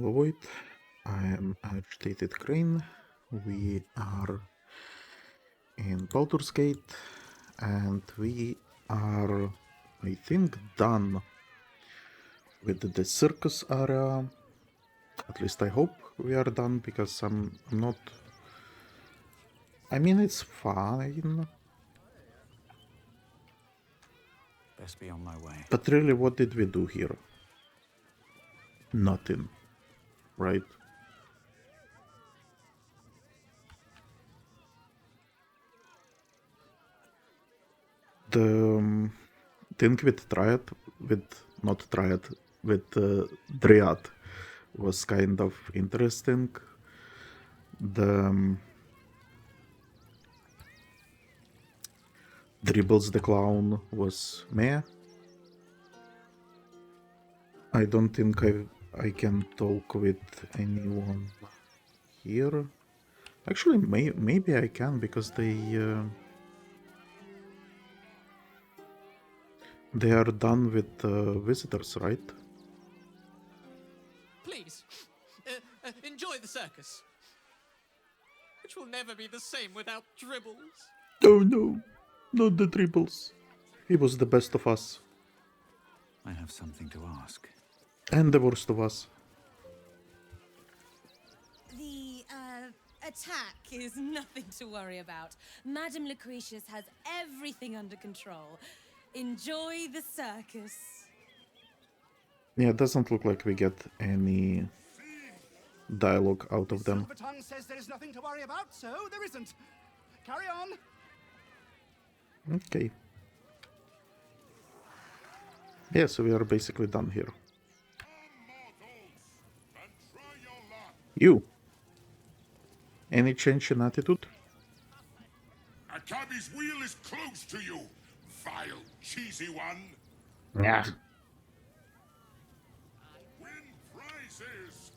Avoid. I am Agitated Crane. We are in Baldur's Gate, and we are, I think, done with the circus area. At least I hope we are done, because I'm not... I mean, it's fine. Best be on my way. But really, what did we do here? Nothing, right? The thing with Triad, not Triad, with Dryad was kind of interesting. The Dribbles the Clown was meh. I don't think I can talk with anyone here. Actually, maybe I can, because they are done with visitors, right? Please, enjoy the circus, which will never be the same without Dribbles. Oh no, not the Dribbles. He was the best of us. I have something to ask. And the worst of us. The, attack is nothing to worry about. Madame Lucretius has everything under control. Enjoy the circus. Yeah, it doesn't look like we get any dialogue out of them. Silvertongue says there is nothing to worry about, so there isn't. Carry on. Okay. Yeah, so we are basically done here. You. Any change in attitude? A cabbie's wheel is close to you, vile, cheesy one. Yeah. Win prizes,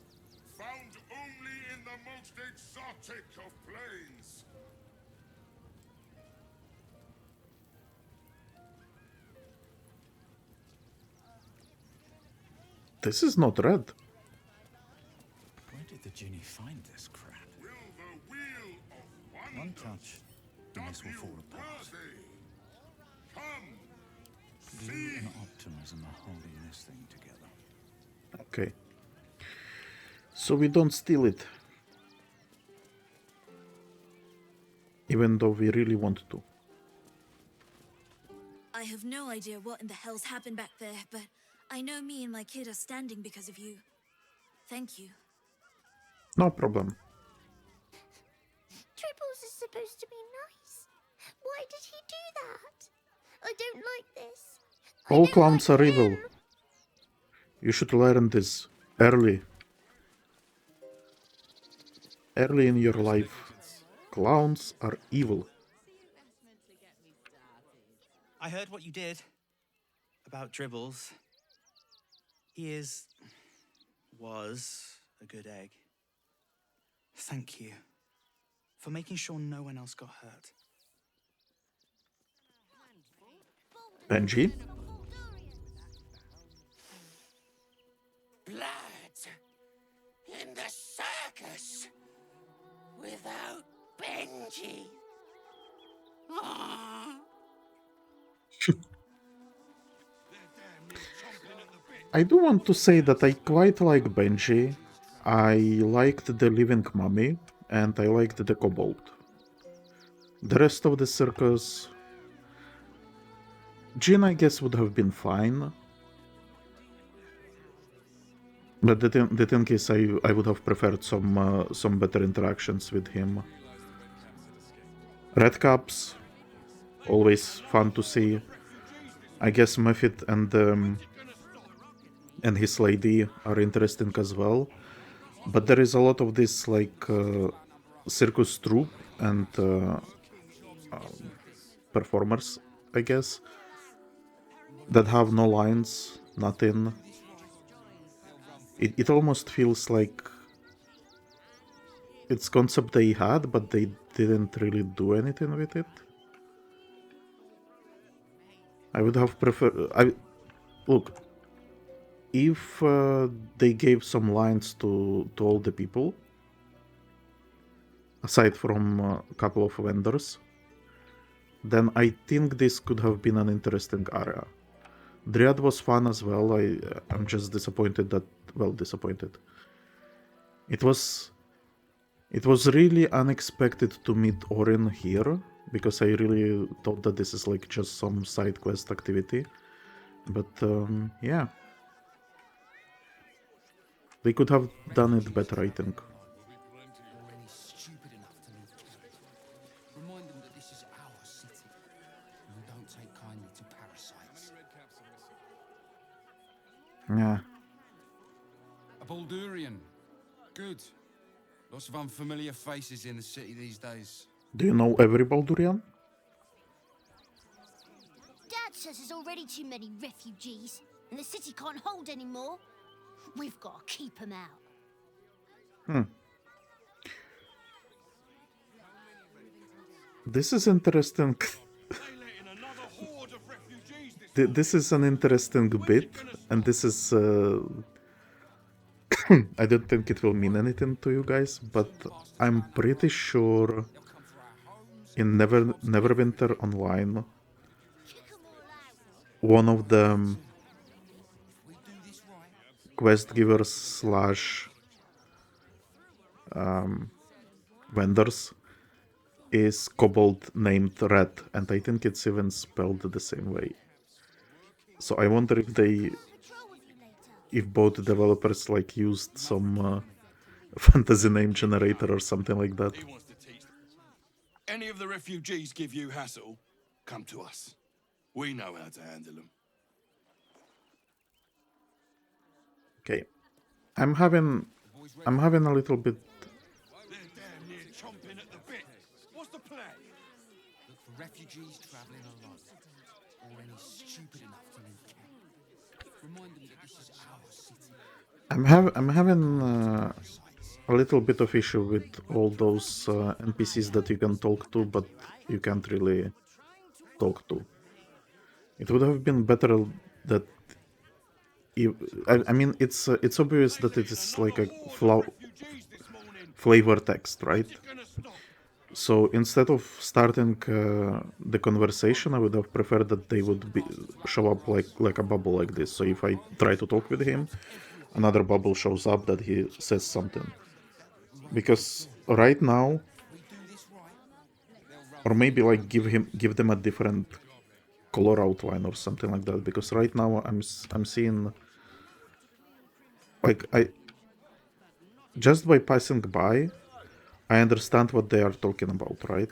found only in the most exotic of planes. This is not red. Where did the genie find this crap? Will the wheel of One wonder touch, and this will you fall apart. worthy? Come, Glue and optimism are holding this thing together. Okay. So we don't steal it. Even though we really want to. I have no idea what in the hell's happened back there, but I know me and my kid are standing because of you. Thank you. No problem. Dribbles is supposed to be nice. Why did he do that? I don't like this. All clowns are evil. You should learn this early. Early in your life. Clowns are evil. I heard what you did about Dribbles. He was a good egg. Thank you for making sure no one else got hurt. Benji? Blood in the circus without Benji. I do want to say that I quite like Benji. I liked the living mummy, and I liked the kobold. The rest of the circus... Jin, I guess, would have been fine. But the thing is, I would have preferred some better interactions with him. Redcaps, always fun to see. I guess Mephit and his lady are interesting as well. But there is a lot of this, like, circus troupe and performers, I guess, that have no lines, nothing. It almost feels like it's concept they had, but they didn't really do anything with it. I would have preferred... Look, if they gave some lines to all the people, aside from a couple of vendors, then I think this could have been an interesting area. Dryad was fun as well. I'm just disappointed that, well, disappointed. It was really unexpected to meet Orin here, because I really thought that this is like just some side quest activity. But yeah, they could have done it better, I think. Remind them that this is our city, and we don't take kindly to parasites. Yeah. A Baldurian. Good. Lots of unfamiliar faces in the city these days. Do you know every Baldurian? Dad says there's already too many refugees, and the city can't hold any more. We've got to keep them out. This is interesting. This is an interesting bit, and this is... I don't think it will mean anything to you guys, but I'm pretty sure in Neverwinter Online, one of the quest givers slash vendors is kobold named Red, and I think it's even spelled the same way. So I wonder if both developers like used some fantasy name generator or something like that. He wants to teach them. Any of the refugees give you hassle, come to us. We know how to handle them. Okay, I'm having a little bit. They're damn near chomping at the bit. What's the plan? Look for refugees travelling alone, or any stupid enough to leave camp. Remind them that this is our city. I'm having a little bit of issue with all those NPCs that you can talk to, but you can't really talk to. It would have been better that. I mean, it's obvious that it is like a flavor text, right? So instead of starting the conversation, I would have preferred that they would show up like a bubble like this. So if I try to talk with him, another bubble shows up that he says something. Because right now, or maybe like give them a different color outline or something like that. Because right now I'm seeing. Like, just by passing by, I understand what they are talking about, right?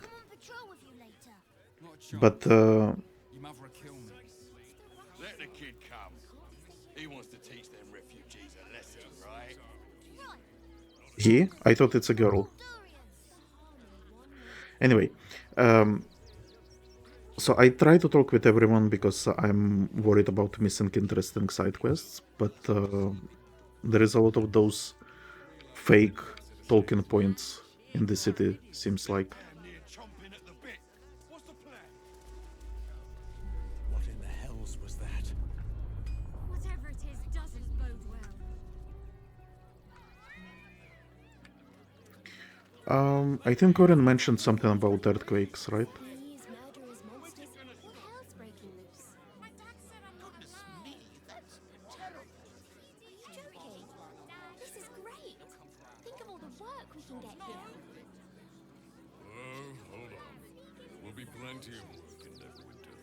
But, Your mother will kill me. Let the kid come. He wants to teach them refugees a lesson, right? I thought it's a girl. Anyway, so I try to talk with everyone because I'm worried about missing interesting side quests, but there is a lot of those fake talking points in the city, seems like. What in the hells was that? Whatever it is doesn't bode well. I think Oren mentioned something about earthquakes, right? These murderous monsters. What hell's breaking loose? My dad said goodness me, that's terrible. Are you joking? This is great. Think of all the work we can get here. Oh, hold on. Will be plenty of work in Neverwinter.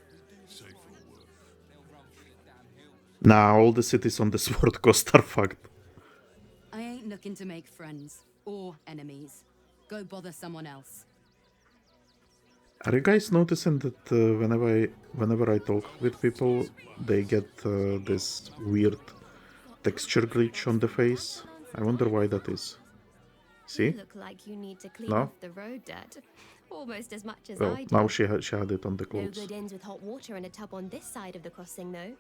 Safe for work. Nah, all the cities on the Sword Coast are fucked. I ain't looking to make friends or enemies. Go bother someone else. Are you guys noticing that whenever I talk with people, they get this weird texture glitch on the face? I wonder why that is. See? You look like you need to clean No? off the road, Dad. Almost as much as Well, I do. now she had it on the No clothes. good ends with hot water and a tub on this side of the crossing, though.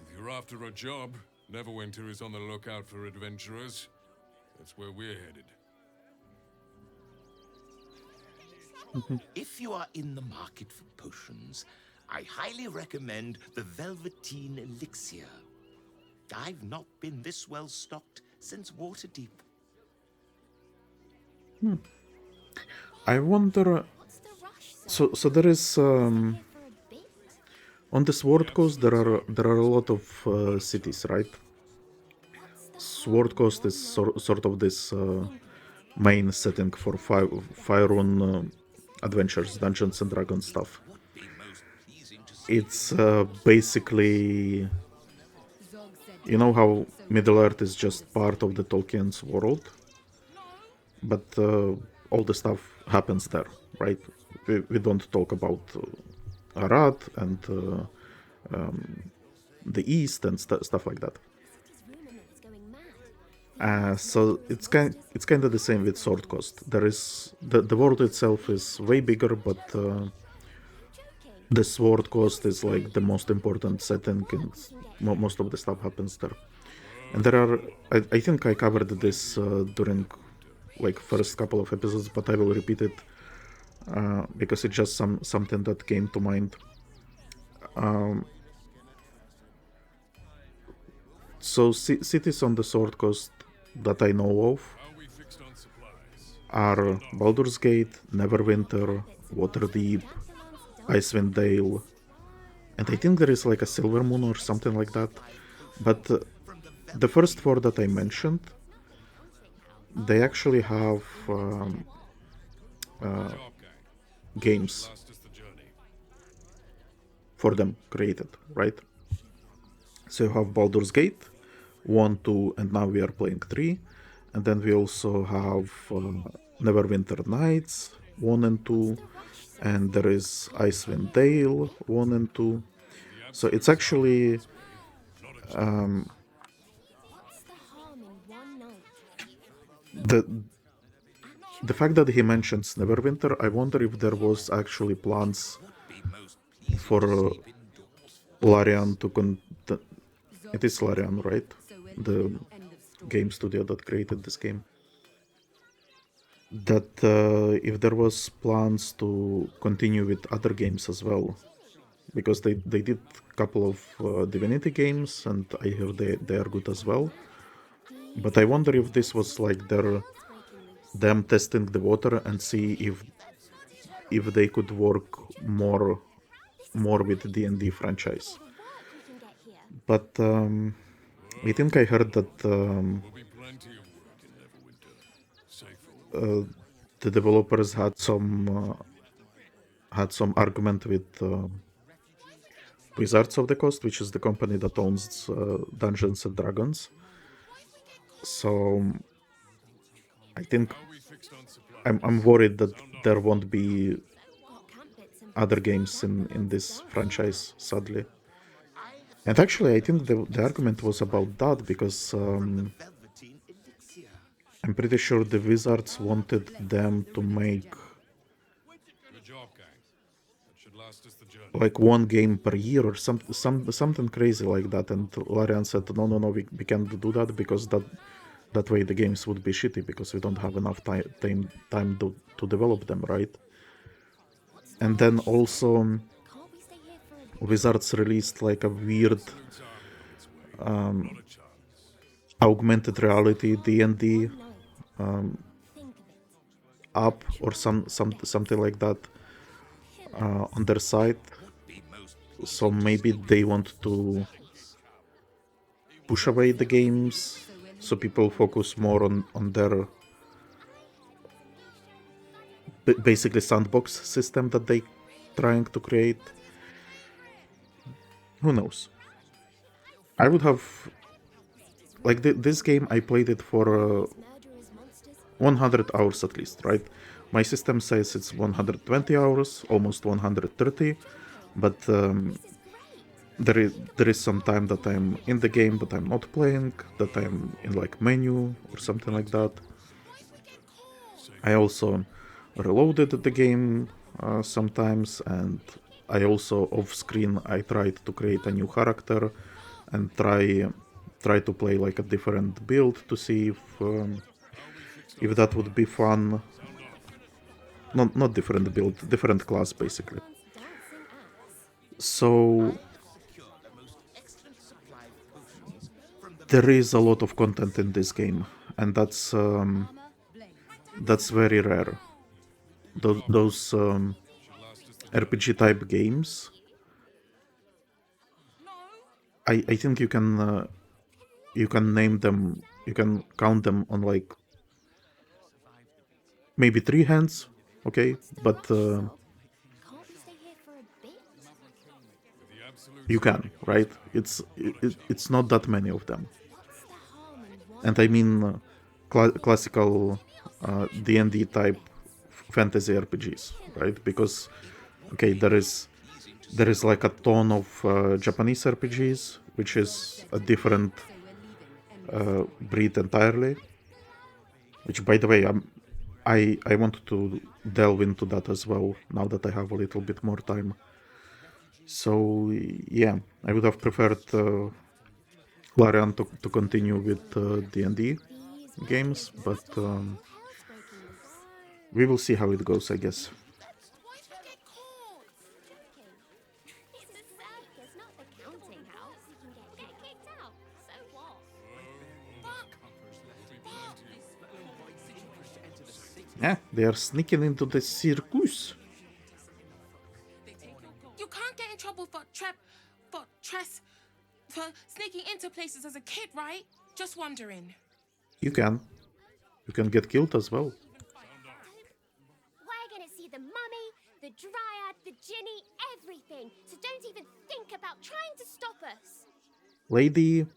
If you're after a job, Neverwinter is on the lookout for adventurers. That's where we're headed. If you are in the market for potions, I highly recommend the Velveteen Elixir. I've not been this well stocked since Waterdeep. I wonder. So there is on the Sword Coast there are a lot of cities, right? Sword Coast is sort of this main setting for Faerun adventures, Dungeons and Dragons stuff. It's basically, you know how Middle-earth is just part of the Tolkien's world, but all the stuff happens there, right? We don't talk about Arad and the East and stuff like that. So it's kind of the same with Sword Coast. There is the world itself is way bigger, but the Sword Coast is like the most important setting, and most of the stuff happens there. And there are, I think I covered this during like first couple of episodes, but I will repeat it because it's just something that came to mind. So cities on the Sword Coast that I know of are Baldur's Gate, Neverwinter, Waterdeep, Icewind Dale, and I think there is like a Silver Moon or something like that. But the first four that I mentioned, they actually have games for them created, right? So you have Baldur's Gate 1, 2, and now we are playing 3, and then we also have Neverwinter Nights 1 and 2, and there is Icewind Dale 1 and 2. So it's actually the fact that he mentions Neverwinter, I wonder if there was actually plans for Larian to it is Larian, right? The game studio that created this game. That if there was plans to continue with other games as well, because they did a couple of Divinity games, and I hear they are good as well. But I wonder if this was like them testing the water and see if they could work more with the D&D franchise. But I think I heard that the developers had some argument with Wizards of the Coast, which is the company that owns Dungeons and Dragons. So I think I'm worried that there won't be other games in this franchise, sadly. And actually, I think the argument was about that, because I'm pretty sure the Wizards wanted them to make like one game per year or something crazy like that, and Larian said no, we can't do that, because that way the games would be shitty, because we don't have enough time to develop them, right? And then also Wizards released like a weird augmented reality D&D app or something like that on their site. So maybe they want to push away the games so people focus more on their basically sandbox system that they trying to create. Who knows? I would have like this game. I played it for 100 hours at least, right? My system says it's 120 hours, almost 130, but there is some time that I'm in the game but I'm not playing, that I'm in like menu or something like that. I also reloaded the game sometimes, and I also off screen I tried to create a new character and try to play like a different build to see if that would be fun. Not different build, different class basically. So there is a lot of content in this game, and that's very rare. Those RPG type games, I think you can name them, you can count them on like maybe 3 hands, okay? But you can, right? It's not that many of them, and I mean classical D&D type fantasy RPGs, right? Because okay, there is like a ton of Japanese RPGs, which is a different breed entirely. Which, by the way, I want to delve into that as well now that I have a little bit more time. So yeah, I would have preferred Larian to continue with D&D games, but we will see how it goes, I guess. Yeah, they are sneaking into the circus. You can't get in trouble for sneaking into places as a kid, right? Just wondering. You can get killed as well. We're gonna see the mummy, the dryad, the Ginny, everything. So don't even think about trying to stop us. Lady,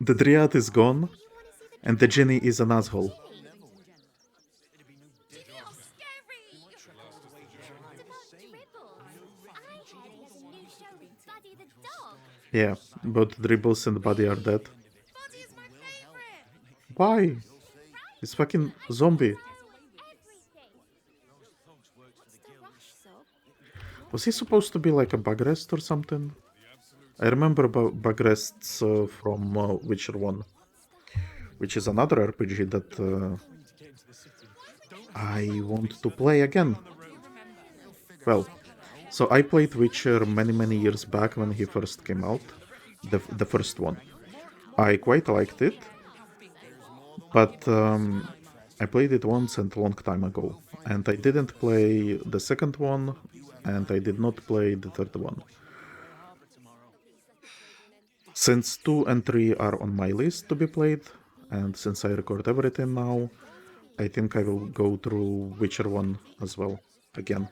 the dryad is gone, and the Ginny is an asshole. Yeah, both Dribbles and Buddy are dead. Why? It's fucking zombie. Was he supposed to be like a bug rest or something? I remember bug rests from Witcher 1, which is another RPG that I want to play again. Well, so I played Witcher many years back when he first came out, the first one. I quite liked it, but I played it once and a long time ago, and I didn't play the second one, and I did not play the third one. Since 2 and 3 are on my list to be played, and since I record everything now, I think I will go through Witcher 1 as well, again.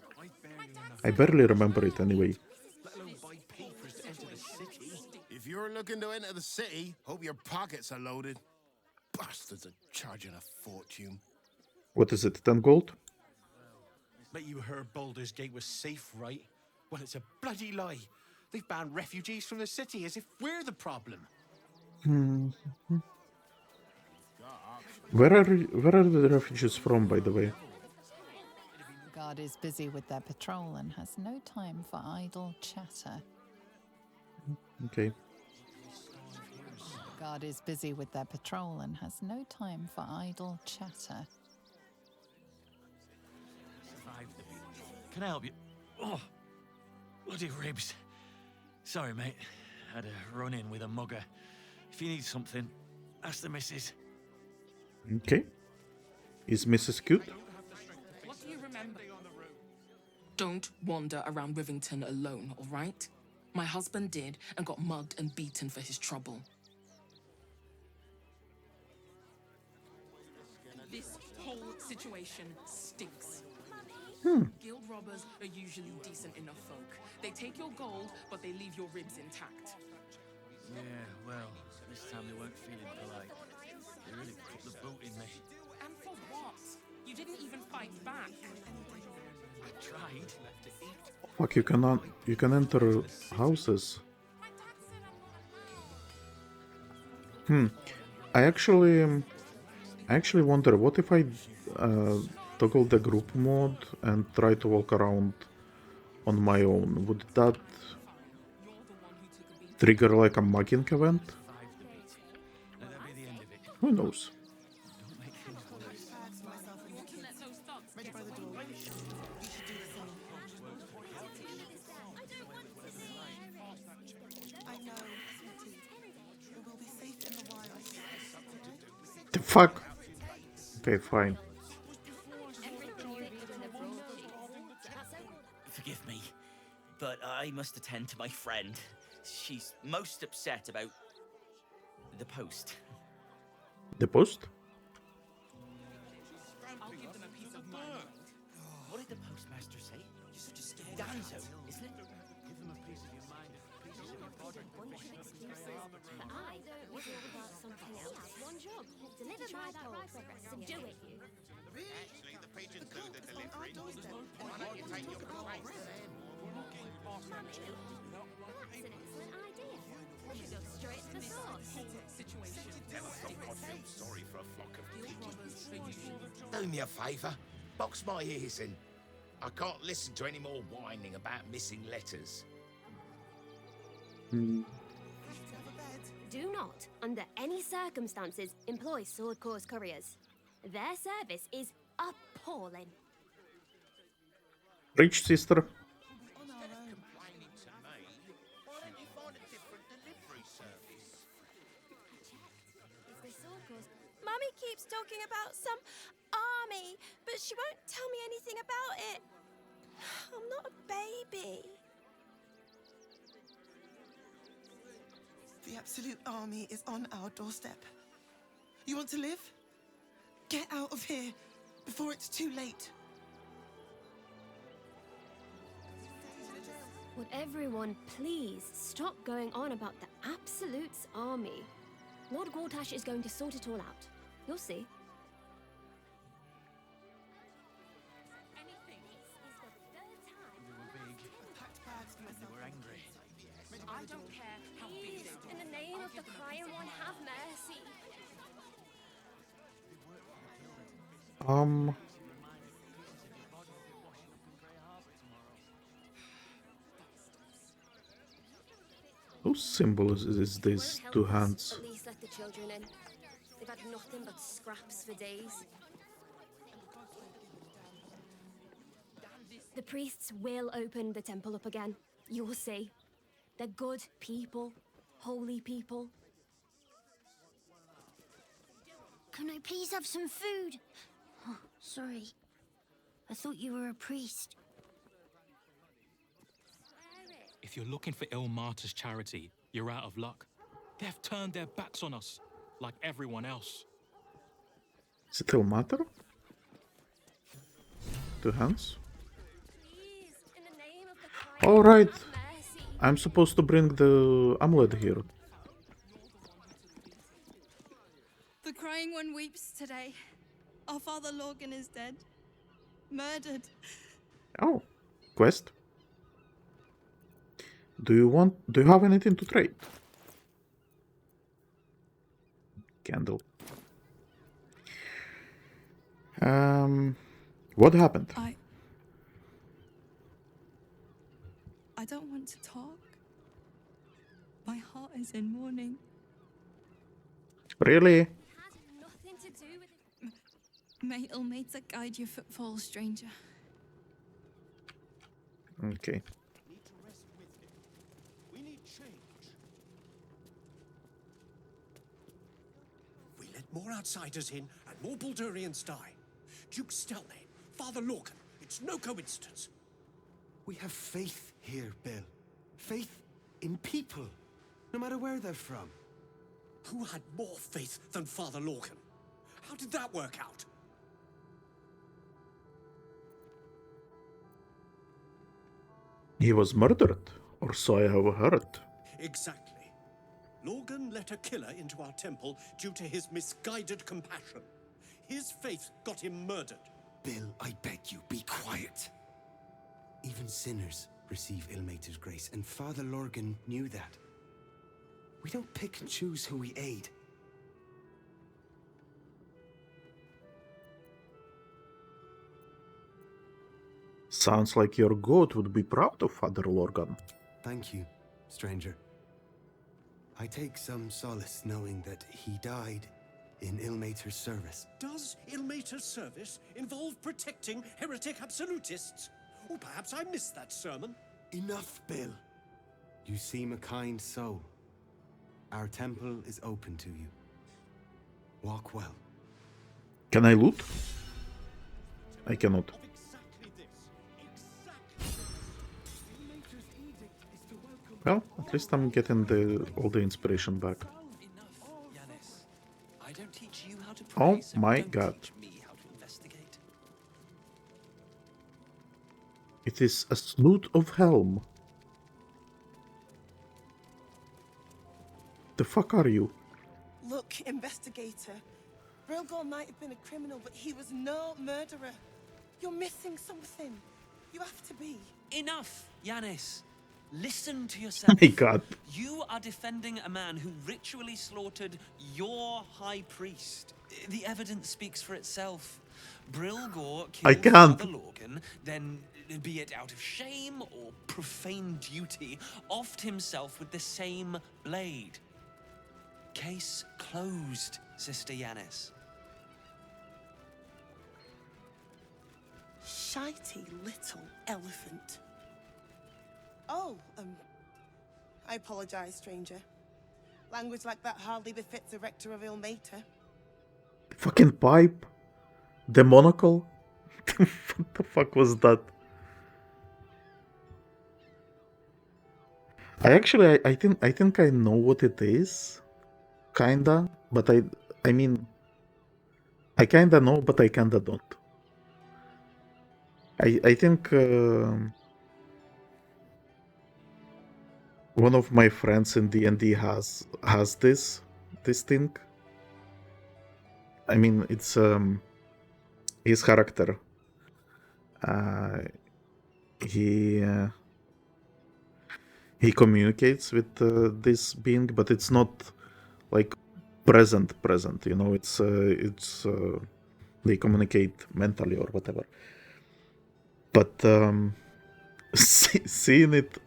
I barely remember it anyway. If you're looking to enter the city, hope your pockets are loaded. Bastards are charging a fortune. What is it, 10 gold? Bet you heard Baldur's Gate was safe, right? Well, it's a bloody lie. They've banned refugees from the city as if we're the problem. Where are the refugees from, by the way? Guard is busy with their patrol and has no time for idle chatter. Okay. Guard is busy with their patrol and has no time for idle chatter. Can I help you? Oh, bloody ribs. Sorry, mate. Had a run-in with a mugger. If you need something, ask the missus. Okay. Is Mrs. cute? What do you remember? Don't wander around Rivington alone, all right? My husband did and got mugged and beaten for his trouble. This whole situation stinks. Guild robbers are usually decent enough folk. They take your gold, but they leave your ribs intact. Yeah, well, this time they weren't feeling polite. They really put the boot in me. And for what? You didn't even fight back. I tried. Fuck, you can enter houses. I actually wonder, what if I toggle the group mode and try to walk around on my own? Would that trigger like a mugging event? Who knows? The fuck? Okay, fine. Forgive me, but I must attend to my friend. She's most upset about the post. The post? I'll give them a piece of my mind. What did the postmaster say? You're such a scared Danzo, isn't it? Give them a piece of your mind, a piece of your body. But I was all about something else. One job. Deliver my progress. Do it. Actually, the pigeons do the delivery. Why don't you take your place? Mummy, that's an excellent idea. We should go straight to the source. Situation. Never thought I'd feel sorry for a flock of pigeons. Do me a favour. Box my ears in. I can't listen to any more whining about missing letters. Do not, under any circumstances, employ Sword Corps couriers. Their service is appalling. Rich sister. Instead of complaining to me, why don't you find a different delivery service? It's the Sword Corps. Mummy keeps talking about some army, but she won't tell me anything about it. I'm not a baby. The absolute army is on our doorstep. You want to live? Get out of here before it's too late. Would everyone please stop going on about the Absolute's army? Lord Gortash is going to sort it all out. You'll see. I don't care how big Please, in the name of the crying one, have mercy. Whose symbol is this? Won't Two help us. hands. At least let the children in. They've had nothing but scraps for days. The priests will open the temple up again. You'll see. They're good people. Holy people. Can I please have some food? Oh, sorry. I thought you were a priest. If you're looking for Ilmater's charity, you're out of luck. They've turned their backs on us, like everyone else. Is it Ilmater? Two hands? Alright. I'm supposed to bring the amulet here. The crying one weeps today. Our Father Lurgan is dead. Murdered. Oh. Quest. Do you have anything to trade? Candle. What happened? I don't want to talk. My heart is in mourning. Really? Nothing to do with it. May Ilmater guide your footfalls, stranger. Okay. We need change. We let more outsiders in and more Baldurians die. Duke Stelne, Father Lurgan, it's no coincidence. We have faith here, Bill. Faith in people, no matter where they're from. Who had more faith than Father Lurgan? How did that work out? He was murdered, or so I have heard. Exactly. Lurgan let a killer into our temple due to his misguided compassion. His faith got him murdered. Bill, I beg you, be quiet. Even sinners receive Ilmater's grace, and Father Lurgan knew that. We don't pick and choose who we aid. Sounds like your god would be proud of Father Lurgan. Thank you, stranger. I take some solace knowing that he died in Ilmater's service. Does Ilmater's service involve protecting heretic absolutists? Or perhaps I missed that sermon. Enough, Bill. You seem a kind soul. Our temple is open to you. Walk well. Can I loot? I cannot. Well, at least I'm getting all the inspiration back. I don't teach you how to Oh pray, so my don't god. teach me how to investigate. It is a sloot of Helm. The fuck are you? Look, investigator. Brilgor might have been a criminal, but he was no murderer. You're missing something. You have to be. Enough, Yanis. Listen to yourself. My god. You are defending a man who ritually slaughtered your high priest. The evidence speaks for itself. Brilgor I killed can't. Father Lurgan, then, be it out of shame or profane duty, offed himself with the same blade. Case closed, Sister Yanis. Shitey little elephant. Oh, I apologize, stranger. Language like that hardly befits a rector of Ilmater. Fucking pipe. The monocle. What the fuck was that? I think I know what it is. Kinda, but I mean I kinda know, but I kinda don't. I think one of my friends in D&D has this thing. I mean, it's his character. He communicates with this being, but it's not like present. You know, it's they communicate mentally or whatever. But seeing it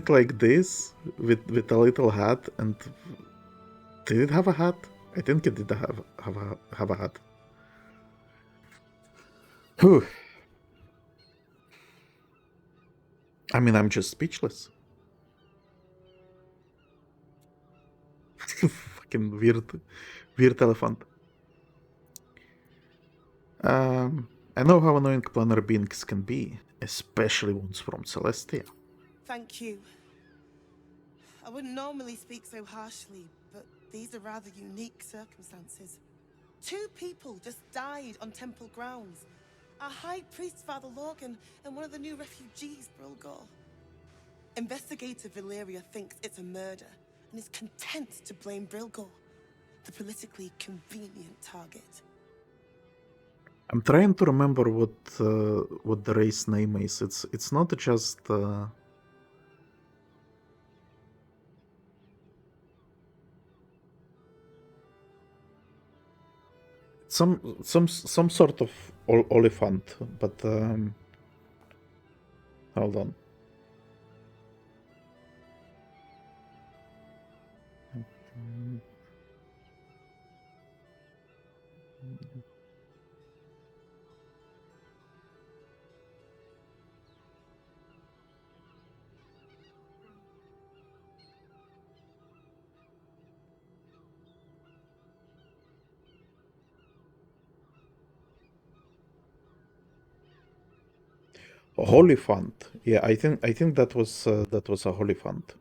like this with a little hat, and did it have a hat? I think it did have a hat. Whew. I mean, I'm just speechless. Fucking weird elephant. I know how annoying planner beings can be, especially ones from Celestia. Thank you. I wouldn't normally speak so harshly, but these are rather unique circumstances. 2 people just died on temple grounds. Our high priest, Father Lurgan, and one of the new refugees, Brilgor. Investigator Valeria thinks it's a murder and is content to blame Brilgor, the politically convenient target. I'm trying to remember what the race name is. It's not just some sort of Hollyphant, but hold on. Hollyphant. Yeah, I think that was a Hollyphant.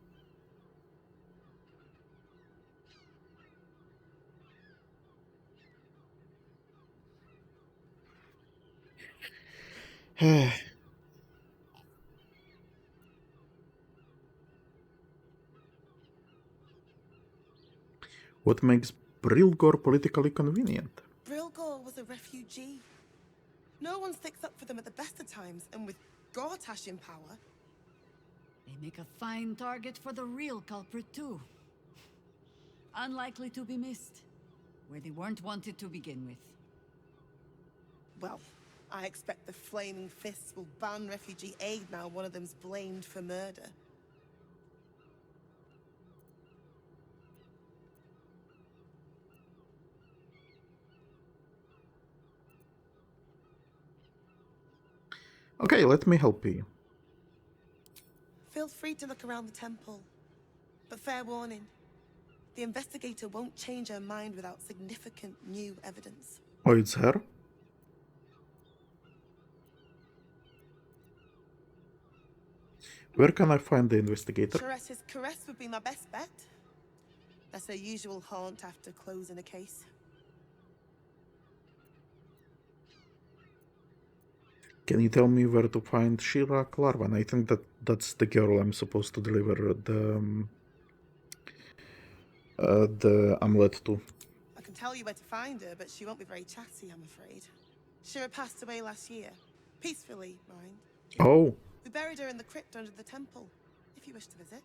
What makes Brilgor politically convenient? Brilgor was a refugee. No one sticks up for them at the best of times, and with Gortash in power... They make a fine target for the real culprit, too. Unlikely to be missed, where they weren't wanted to begin with. Well, I expect the Flaming Fists will ban refugee aid now one of them's blamed for murder. Okay, let me help you. Feel free to look around the temple. But fair warning, The investigator won't change her mind without significant new evidence. Oh, it's her? Where can I find the investigator? Chares's caress would be my best bet. That's her usual haunt after closing a case. Can you tell me where to find Shira Klarvan? I think that's the girl I'm supposed to deliver the amulet to. I can tell you where to find her, but she won't be very chatty, I'm afraid. Shira passed away last year. Peacefully, mind. Oh. We buried her in the crypt under the temple, if you wish to visit.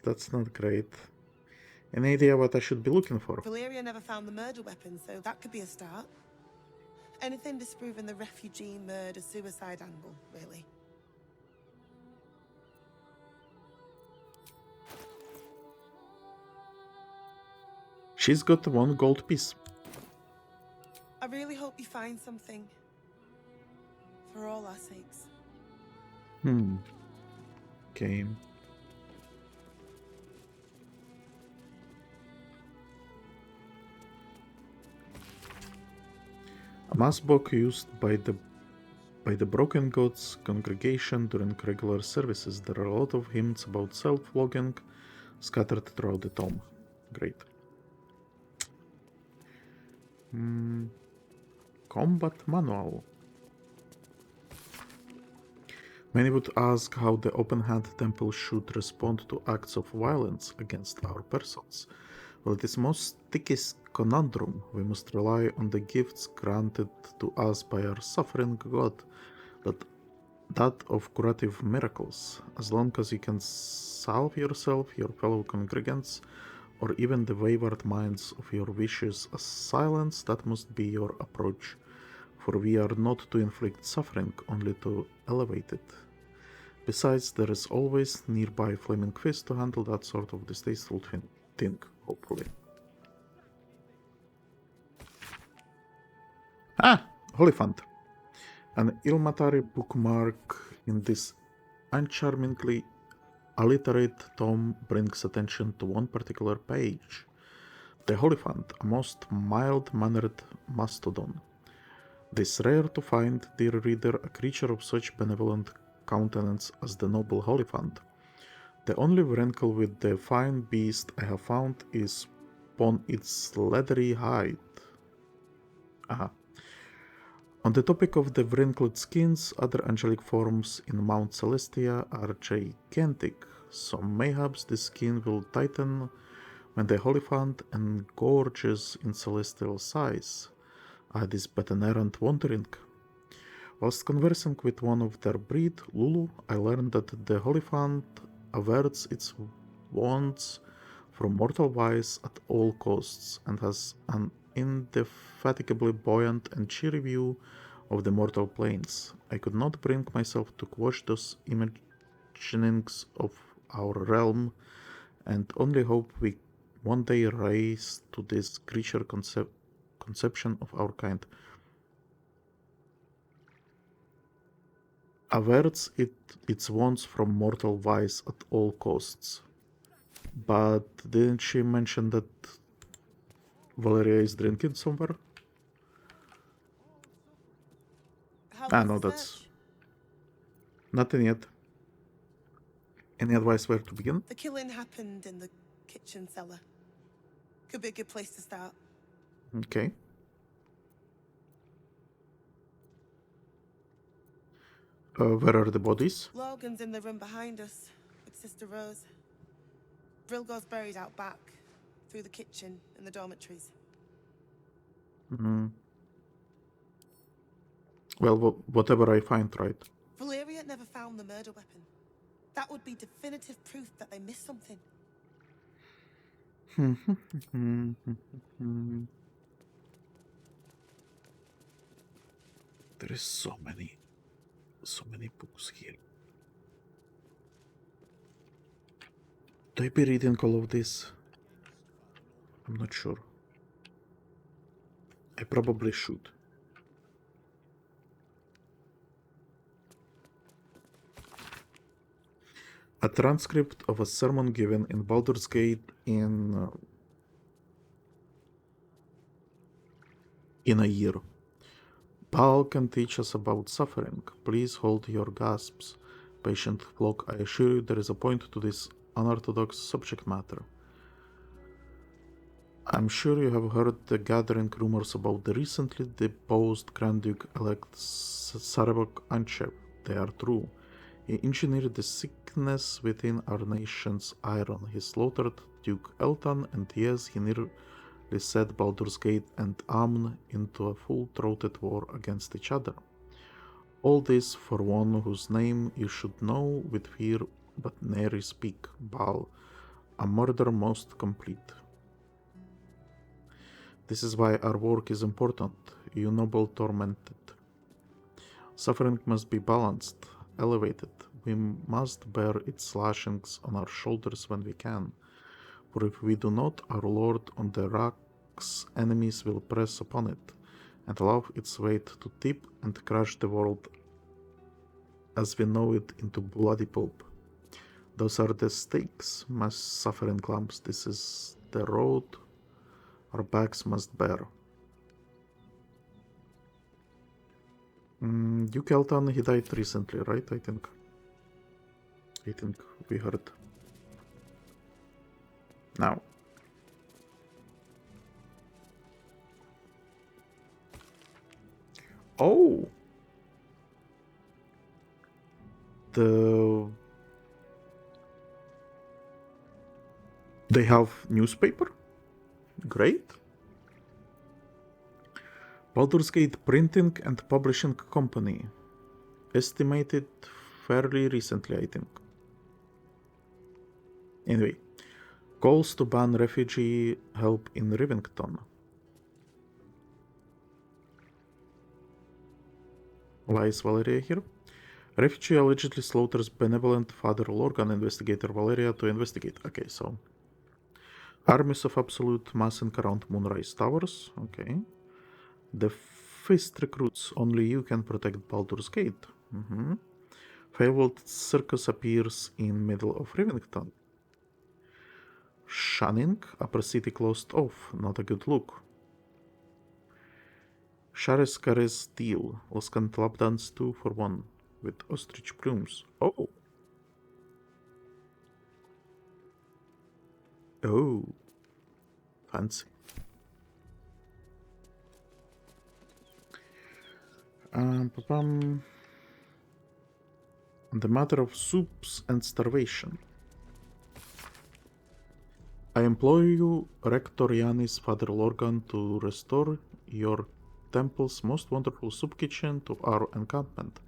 That's not great. Any idea what I should be looking for? Valeria never found the murder weapon, so that could be a start. Anything disproving the refugee murder-suicide angle, really. She's got 1 gold piece. I really hope you find something. For all our sakes. Okay. A mass book used by the Broken Gods congregation during regular services. There are a lot of hymns about self-logging scattered throughout the tome. Great. Combat manual. Many would ask how the open-hand temple should respond to acts of violence against our persons. Well, it is most sticky conundrum. We must rely on the gifts granted to us by our suffering God, that of curative miracles. As long as you can salve yourself, your fellow congregants, or even the wayward minds of your vicious assailants, that must be your approach, for we are not to inflict suffering, only to elevate it. Besides, there is always nearby Flaming Fist to handle that sort of distasteful thing, hopefully. Hollyphant. An Ilmater bookmark in this uncharmingly alliterate tome brings attention to one particular page. The Hollyphant, a most mild-mannered mastodon. This rare to find, dear reader, a creature of such benevolent countenance as the noble Hollyphant. The only wrinkle with the fine beast I have found is upon its leathery hide. On the topic of the wrinkled skins, other angelic forms in Mount Celestia are gigantic, so mayhaps the skin will tighten when the Hollyphant engorges in celestial size. This but an errant wandering. Whilst conversing with one of their breed, Lulu, I learned that the Hollyphant averts its wants from mortal vice at all costs, and has an indefatigably buoyant and cheery view of the mortal planes. I could not bring myself to quash those imaginings of our realm, and only hope we one day rise to this creature conception of our kind. Averts its wants from mortal vice at all costs. But didn't she mention that Valeria is drinking somewhere? No, that's nothing yet. Any advice where to begin? The killing happened in the kitchen cellar. Could be a good place to start. Okay. Where are the bodies? Lurgan's in the room behind us with Sister Rose. Brilgo's buried out back, through the kitchen and the dormitories. Well, whatever I find, right? Valeria never found the murder weapon. That would be definitive proof that they missed something. There is so many books here. Do I be reading all of this? I'm not sure. I probably should. A transcript of a sermon given in Baldur's Gate in a year. Baal can teach us about suffering. Please hold your gasps. Patient flock, I assure you there is a point to this unorthodox subject matter. I'm sure you have heard the gathering rumors about the recently deposed Grand Duke-elect Sarabok Anchev. They are true. He engineered the sickness within our nation's iron. He slaughtered Duke Eltan, and yes, he nearly set Baldur's Gate and Amn into a full-throated war against each other. All this for one whose name you should know with fear but nary speak, Baal, a murder most complete. This is why our work is important, you noble tormented. Suffering must be balanced, elevated. We must bear its lashings on our shoulders when we can, for if we do not, our Lord on the rock's enemies will press upon it, and allow its weight to tip and crush the world as we know it into bloody pulp. Those are the stakes, my suffering lumps. This is the road our backs must bear. Duke Eltan, he died recently, right? I think we heard. Now. Oh! They have newspaper? Great. Baldur's Gate Printing and Publishing Company. Estimated fairly recently, I think. Anyway. Calls to ban refugee help in Rivington. Why is Valeria here? Refugee allegedly slaughters benevolent Father Lurgan, investigator Valeria to investigate. Okay, so... Armies of absolute massing around Moonrise Towers. Okay. The Fist recruits. Only you can protect Baldur's Gate. Fabled circus appears in middle of Rivington. Shunning. Upper city closed off. Not a good look. Shareskare's deal. Oscan lap dance 2 for 1 with ostrich plumes. Oh. Oh. Fancy. The matter of soups and starvation. I implore you, Rector Yanis Father Lurgan, to restore your temple's most wonderful soup kitchen to our encampment.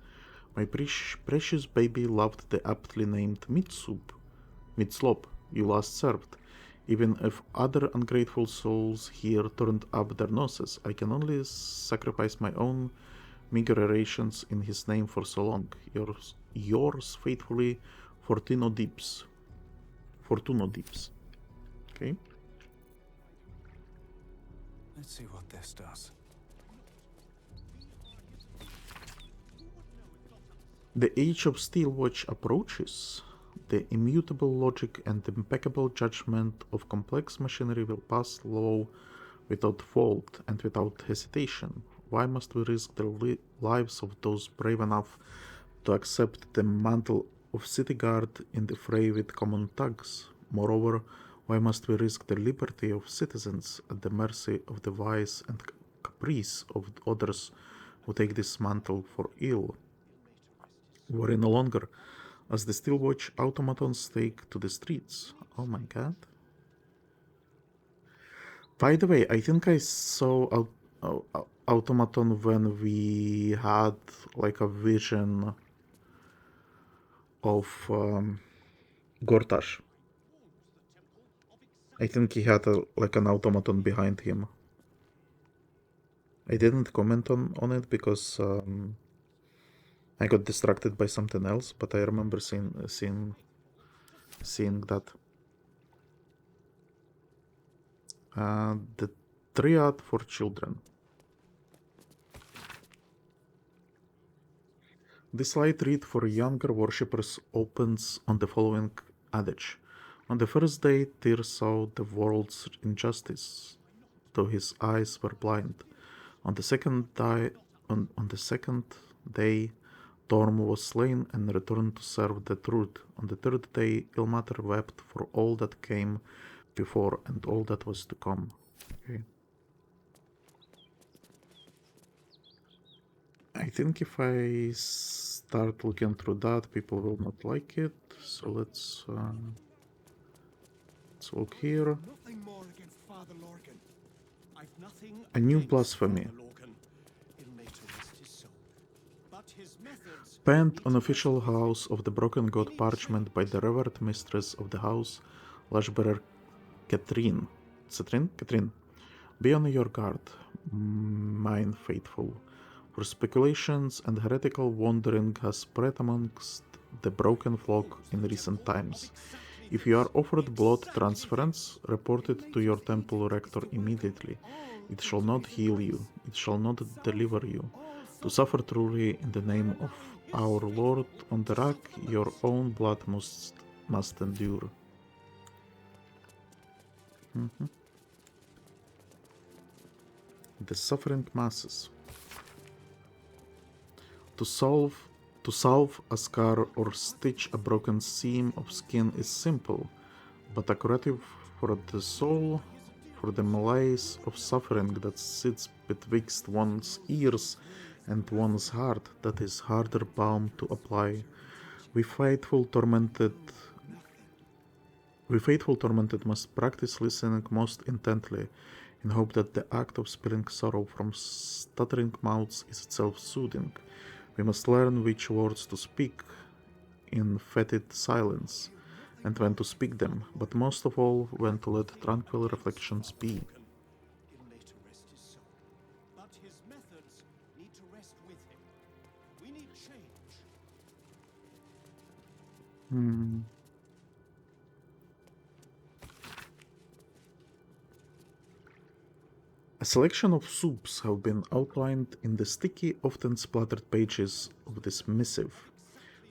My precious baby loved the aptly named meat slop you last served. Even if other ungrateful souls here turned up their noses, I can only sacrifice my own meager rations in his name for so long. Yours faithfully, Fortuno Deeps. Okay. Let's see what this does. The age of Steel Watch approaches. The immutable logic and impeccable judgment of complex machinery will pass law without fault and without hesitation. Why must we risk the lives of those brave enough to accept the mantle of city guard in the fray with common thugs? Moreover, why must we risk the liberty of citizens at the mercy of the vice and caprice of others who take this mantle for ill? Worry no longer, as the Steelwatch automatons take to the streets. Oh my god. By the way, I think I saw automaton when we had like a vision of Gortash. I think he had like an automaton behind him. I didn't comment on it because I got distracted by something else, but I remember seeing that. The triad for children. This light read for younger worshippers opens on the following adage. On the first day Tyr saw the world's injustice, though his eyes were blind. On the second day Torm was slain and returned to serve the truth. On the third day Ilmater wept for all that came before and all that was to come. Okay. I think if I start looking through that, people will not like it. So let's look here. Nothing more against Father Lurgan. I've nothing A new against blasphemy. Father Lurgan. Ilmater rest his soul. But his methods Penned on official house of the Broken God parchment by the revered mistress of the house, Lashbearer Catherine. Catherine. Be on your guard, mine faithful, for speculations and heretical wandering has spread amongst the broken flock in recent times. If you are offered blood transference, report it to your temple rector immediately. It shall not heal you, it shall not deliver you. To suffer truly in the name of our Lord on the rack, your own blood must endure. The suffering masses. To salve a scar or stitch a broken seam of skin is simple, but a curative for the soul, for the malaise of suffering that sits betwixt one's ears and one's heart, that is harder balm to apply. We faithful tormented must practice listening most intently, in hope that the act of spilling sorrow from stuttering mouths is itself soothing. We must learn which words to speak in fetid silence, and when to speak them, but most of all, when to let tranquil reflections be. Ilmater rest his soul. But his methods need to rest with him. We need change. A selection of soups have been outlined in the sticky, often splattered pages of this missive.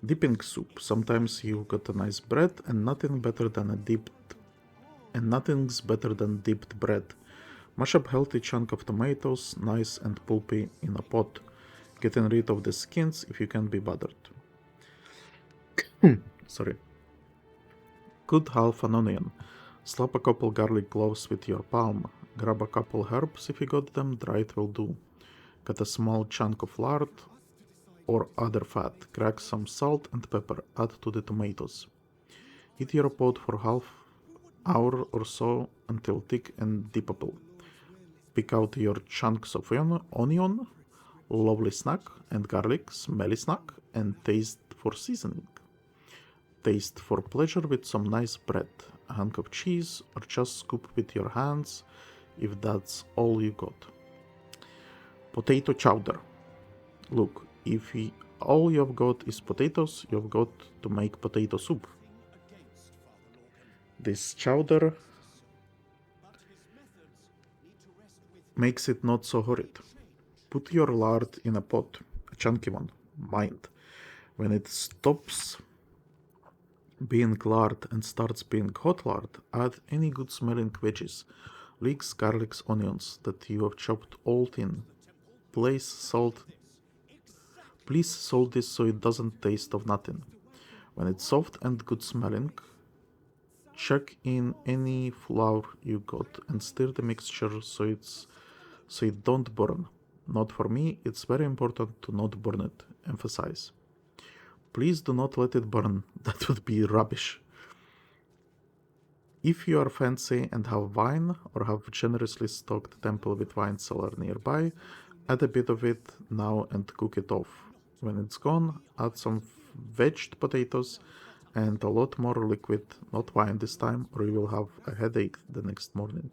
Dipping soup. Sometimes you've got a nice bread and nothing's better than dipped bread. Mash up healthy chunk of tomatoes, nice and pulpy, in a pot, getting rid of the skins if you can be bothered. Sorry. Cut half an onion. Slap a couple garlic cloves with your palm. Grab a couple herbs if you got them, dried will do. Cut a small chunk of lard or other fat. Crack some salt and pepper. Add to the tomatoes. Heat your pot for half hour or so until thick and dippable. Pick out your chunks of onion, lovely snack, and garlic, smelly snack, and taste for seasoning. Taste for pleasure with some nice bread, a hunk of cheese, or just scoop with your hands if that's all you got. Potato chowder. Look, if all you've got is potatoes, you've got to make potato soup. This chowder makes it not so horrid. Put your lard in a pot, a chunky one, mind. When it stops being lard and starts being hot lard, add any good smelling veggies, leeks, garlics, onions that you have chopped all thin. Please salt this so it doesn't taste of nothing. When it's soft and good smelling, chuck in any flour you got and stir the mixture so it don't burn. Not for me, it's very important to not burn it. Emphasize. Please do not let it burn, that would be rubbish. If you are fancy and have wine, or have generously stocked temple with wine cellar nearby, add a bit of it now and cook it off. When it's gone, add some vegged potatoes and a lot more liquid, not wine this time, or you will have a headache the next morning.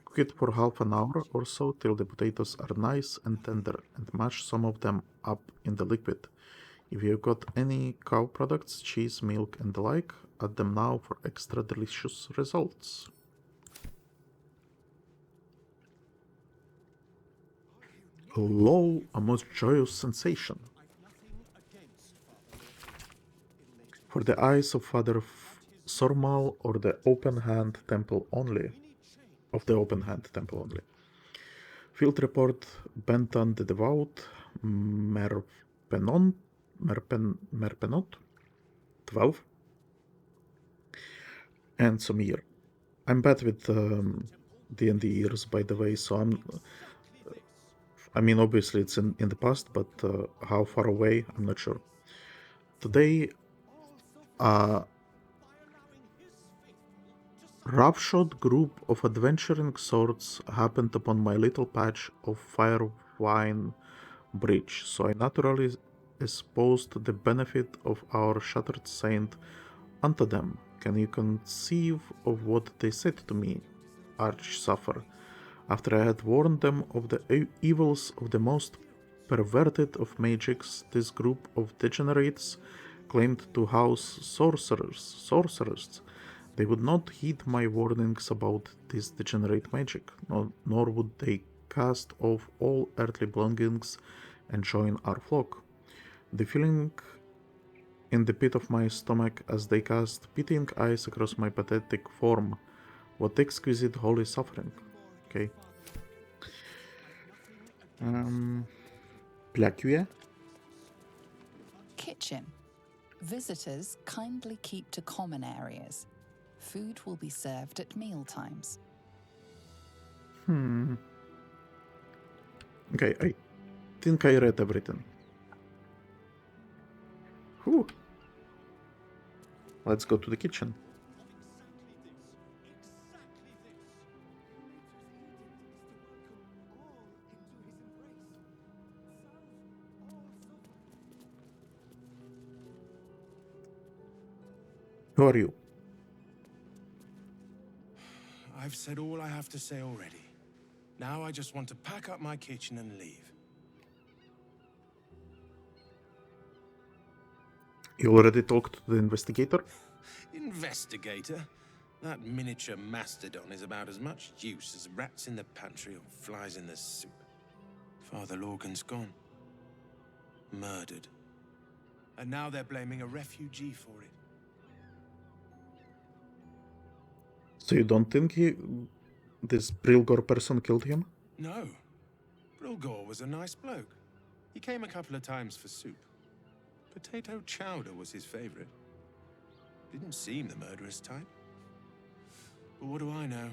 Cook it for half an hour or so till the potatoes are nice and tender, and mash some of them up in the liquid. If you've got any cow products, cheese, milk and the like, add them now for extra delicious results. Lo, a most joyous sensation. For the eyes of Father Sormal or the Open Hand Temple only. Of the Open Hand Temple only. Field report Benton the Devout, Merpenot, 12, and some year. I'm bad with D&D years, by the way, so I mean, obviously it's in the past, but how far away, I'm not sure. Today, roughshod group of adventuring sorts happened upon my little patch of Firewine Bridge, so I naturally espoused the benefit of our shattered saint unto them. Can you conceive of what they said to me, Arch Suffer, after I had warned them of the evils of the most perverted of magics? This group of degenerates claimed to house sorcerers. They would not heed my warnings about this degenerate magic, nor would they cast off all earthly belongings and join our flock. The feeling in the pit of my stomach as they cast pitying eyes across my pathetic form. What exquisite holy suffering. Okay. Placuya? Kitchen. Visitors kindly keep to common areas. Food will be served at meal times. Okay, I think I read everything. Whew. Let's go to the kitchen. Who are you? I've said all I have to say already. Now I just want to pack up my kitchen and leave. You already talked to the investigator? Investigator? That miniature mastodon is about as much use as rats in the pantry or flies in the soup. Father Lurgan's gone. Murdered. And now they're blaming a refugee for it. So you don't think this Brilgor person killed him? No. Brilgor was a nice bloke. He came a couple of times for soup. Potato chowder was his favorite. Didn't seem the murderous type. But what do I know?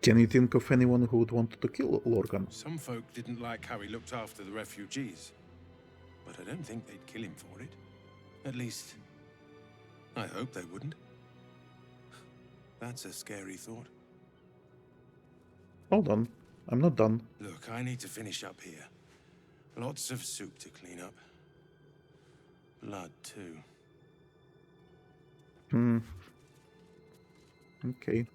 Can you think of anyone who would want to kill Lurgan? Some folk didn't like how he looked after the refugees. But I don't think they'd kill him for it. At least, I hope they wouldn't. That's a scary thought. Hold on, I'm not done. Look, I need to finish up here. Lots of soup to clean up. Blood, too. Okay.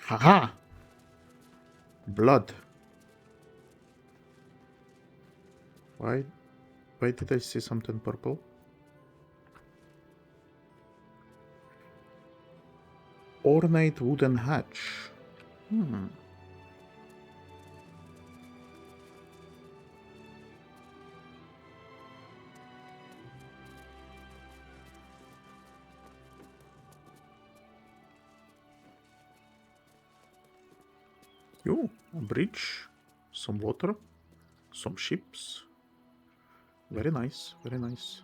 Haha! Blood. Why did I see something purple? Ornate wooden hatch. Oh, a bridge, some water, some ships. Very nice, very nice.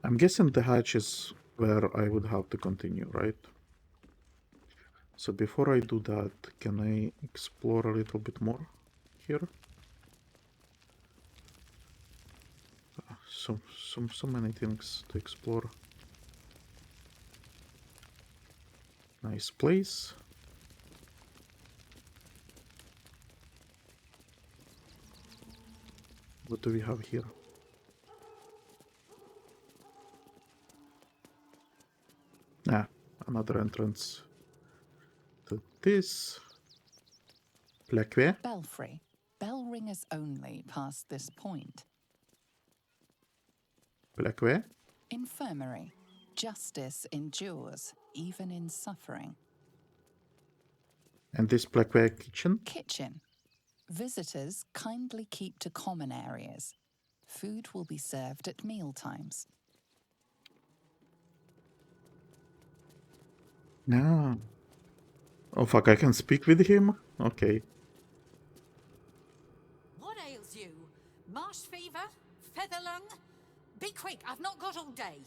I'm guessing the hatch is where I would have to continue, right? So before I do that, can I explore a little bit more here? So many things to explore. Nice place. What do we have here? Another entrance to this. Plaque. Belfry. Bell ringers only past this point. Plaque. Infirmary. Justice endures, even in suffering. And this plaque kitchen? Kitchen. Visitors kindly keep to common areas. Food will be served at mealtimes. No. Oh fuck, I can speak with him? Okay. What ails you? Marsh fever? Feather lung? Be quick, I've not got all day.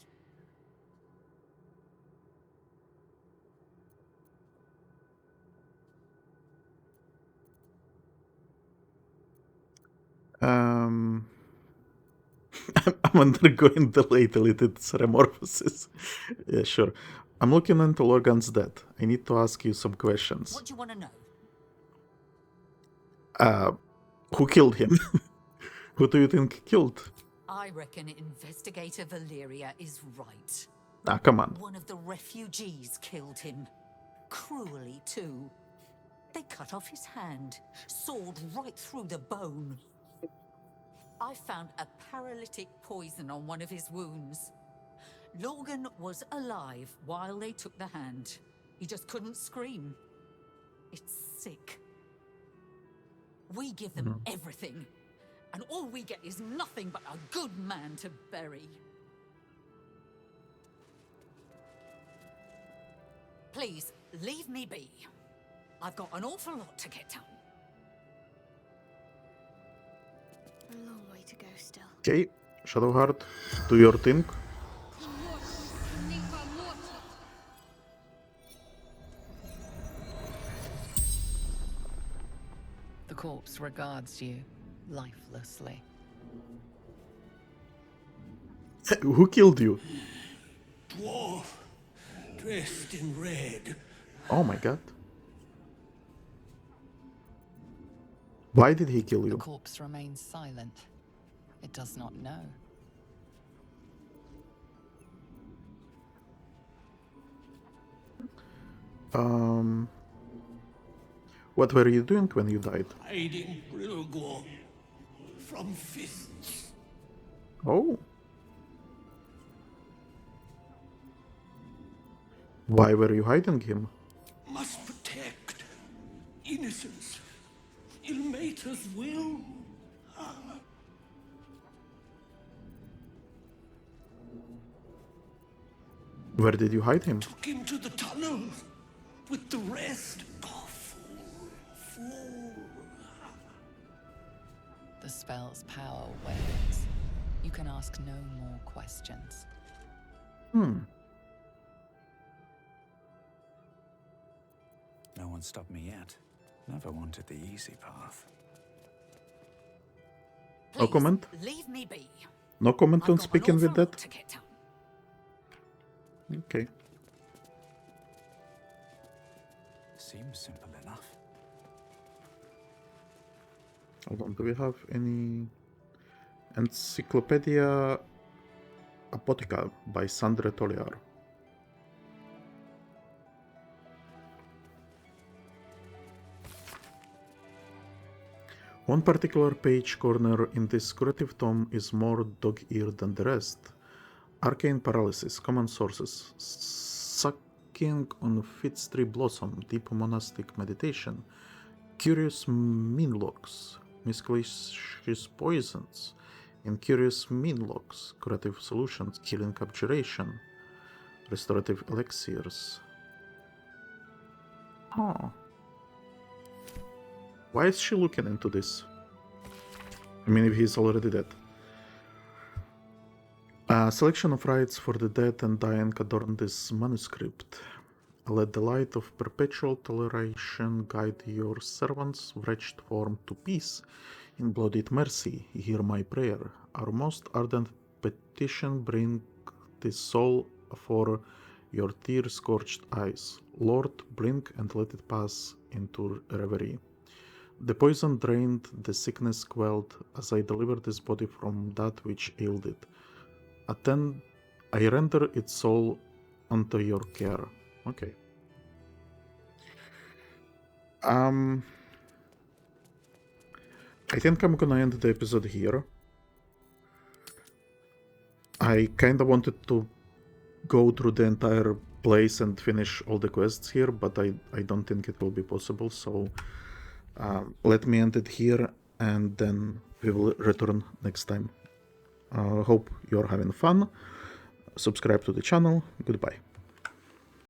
I'm undergoing delayed deleted metamorphosis. Yeah, sure. I'm looking into Lurgan's death. I need to ask you some questions. What do you want to know? Who killed him? Who do you think killed? I reckon investigator Valeria is right. Ah, come on. One of the refugees killed him. Cruelly, too. They cut off his hand, sawed right through the bone. I found a paralytic poison on one of his wounds. Lurgan was alive while they took the hand. He just couldn't scream. It's sick. We give them everything, and all we get is nothing but a good man to bury. Please, leave me be. I've got an awful lot to get done. A long way to go still. Okay, Shadowheart, do your thing. The corpse regards you lifelessly. Who killed you? Dwarf, dressed in red. Oh my god. Why did he kill you? The corpse remains silent. It does not know. What were you doing when you died? Hiding Rilgor from fists. Oh. Why were you hiding him? Must protect innocence. Ilmater's will. Where did you hide him? Took him to the tunnels with the rest. Oh, fool. The spell's power wanes. You can ask no more questions. No one stopped me yet. Never wanted the easy path. No comment? Leave me be. No comment on speaking with that? Okay. Seems simple enough. Hold on, do we have any... Encyclopedia Apotheca by Sandre Toliar. One particular page corner in this curative tome is more dog-eared than the rest. Arcane paralysis, common sources, sucking on fig tree blossom, deep monastic meditation, curious minlocks, miscellaneous poisons, incurious minlocks, curative solutions, healing abjuration, restorative elixirs. Oh. Why is she looking into this? I mean, if he's already dead. A selection of rites for the dead and dying adorn this manuscript. Let the light of perpetual toleration guide your servant's wretched form to peace. In bloodied mercy, hear my prayer. Our most ardent petition bring this soul for your tear-scorched eyes. Lord, blink and let it pass into reverie. The poison drained, the sickness quelled, as I deliver this body from that which ailed it. I render its soul unto your care. Okay. I think I'm gonna end the episode here. I kinda wanted to go through the entire place and finish all the quests here, but I don't think it will be possible, so let me end it here, and then we will return next time. Hope you're having fun. Subscribe to the channel. Goodbye.